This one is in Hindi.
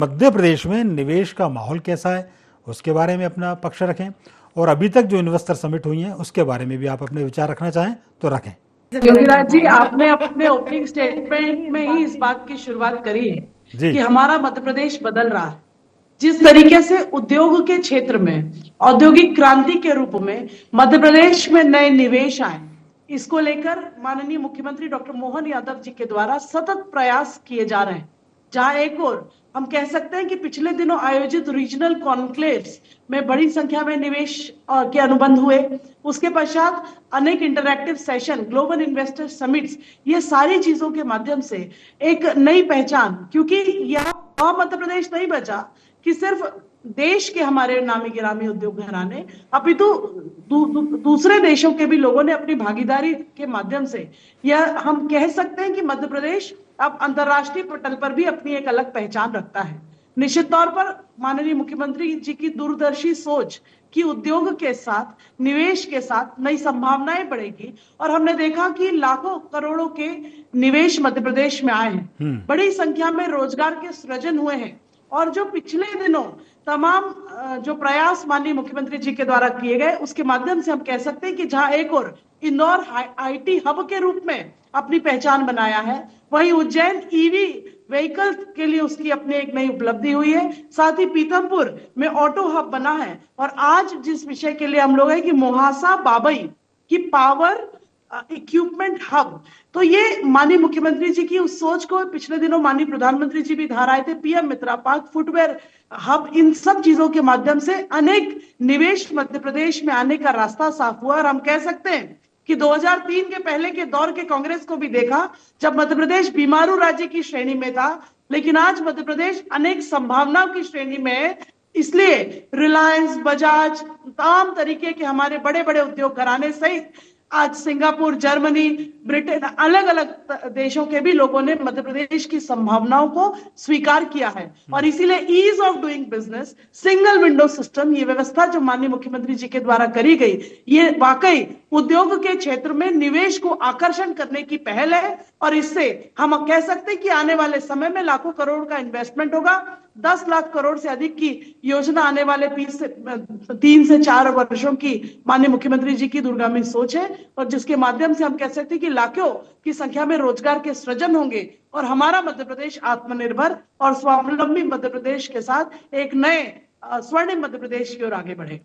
मध्य प्रदेश में निवेश का माहौल कैसा है, उसके बारे में अपना पक्ष रखें और अभी तक जो इन्वेस्टर समिट हुई हैं उसके बारे में भी आप अपने विचार रखना चाहें तो रखें। योगीराज जी, आपने अपने ओपनिंग स्टेटमेंट में ही इस बात की शुरुआत करी है कि हमारा मध्य प्रदेश बदल रहा है। जिस तरीके से उद्योग के क्षेत्र में औद्योगिक क्रांति के रूप में मध्य प्रदेश में नए निवेश आए, इसको लेकर माननीय मुख्यमंत्री डॉक्टर मोहन यादव जी के द्वारा सतत प्रयास किए जा रहे हैं। जहां एक और हम कह सकते हैं कि पिछले दिनों आयोजित रीजनल कॉन्क्लेव्स में बड़ी संख्या में निवेश के अनुबंध हुए, उसके पश्चात अनेक interactive session, global investor summits, ये सारी चीजों के माध्यम से एक नई पहचान, क्योंकि यहाँ मध्य प्रदेश नहीं बचा कि सिर्फ देश के हमारे नामी गिरामी उद्योग घराने, अपितु दूसरे देशों के भी लोगों ने अपनी भागीदारी के माध्यम से यह हम कह सकते हैं कि मध्य प्रदेश अब अंतर्राष्ट्रीय पटल पर भी अपनी एक अलग पहचान रखता है। निश्चित तौर पर माननीय मुख्यमंत्री जी की दूरदर्शी सोच कि उद्योग के साथ, निवेश के साथ नई संभावनाएं बढ़ेगी, और हमने देखा कि लाखों करोड़ों के निवेश मध्य प्रदेश में आए हैं, बड़ी संख्या में रोजगार के सृजन हुए हैं, और जो पिछले दिनों तमाम जो प्रयास माननीय मुख्यमंत्री जी के द्वारा किए गए, उसके माध्यम से हम कह सकते हैं कि जहां एक और इंदौर आईटी हब के रूप में अपनी पहचान बनाया है, वहीं उज्जैन ईवी व्हीकल के लिए उसकी अपनी एक नई उपलब्धि हुई है। साथ ही पीथमपुर में ऑटो हब बना है, और आज जिस विषय के लिए हम लोग हैं कि मोहासा बाबई की पावर इक्विपमेंट हब, तो ये माननीय मुख्यमंत्री जी की उस सोच को पिछले दिनों माननीय प्रधानमंत्री जी भी दोहराए थे। पीएम मित्रा पार्क, फुटवेयर हब, इन सब चीजों के माध्यम से अनेक निवेश मध्य प्रदेश में आने का रास्ता साफ हुआ। और हम कह सकते हैं कि 2003 के पहले के दौर के कांग्रेस को भी देखा, जब मध्य प्रदेश बीमारू राज्य की श्रेणी में था, लेकिन आज मध्य प्रदेश अनेक संभावनाओं की श्रेणी में है। इसलिए रिलायंस, बजाज, तमाम तरीके के हमारे बड़े बड़े उद्योग घराने सहित आज सिंगापुर, जर्मनी, ब्रिटेन, अलग अलग देशों के भी लोगों ने मध्य प्रदेश की संभावनाओं को स्वीकार किया है। और इसीलिए ease of doing business, single window system, ये व्यवस्था जो माननीय मुख्यमंत्री जी के द्वारा करी गई, ये वाकई उद्योग के क्षेत्र में निवेश को आकर्षण करने की पहल है। और इससे हम कह सकते हैं कि आने वाले समय में लाखों करोड़ का इन्वेस्टमेंट होगा। 10 लाख करोड़ से अधिक की योजना आने वाले 3 से 4 वर्षों की माननीय मुख्यमंत्री जी की दूरगामी सोच है, और जिसके माध्यम से हम कह सकते हैं कि लाखों की संख्या में रोजगार के सृजन होंगे, और हमारा मध्य प्रदेश आत्मनिर्भर और स्वावलंबी मध्य प्रदेश के साथ एक नए स्वर्णिम मध्य प्रदेश की ओर आगे बढ़े।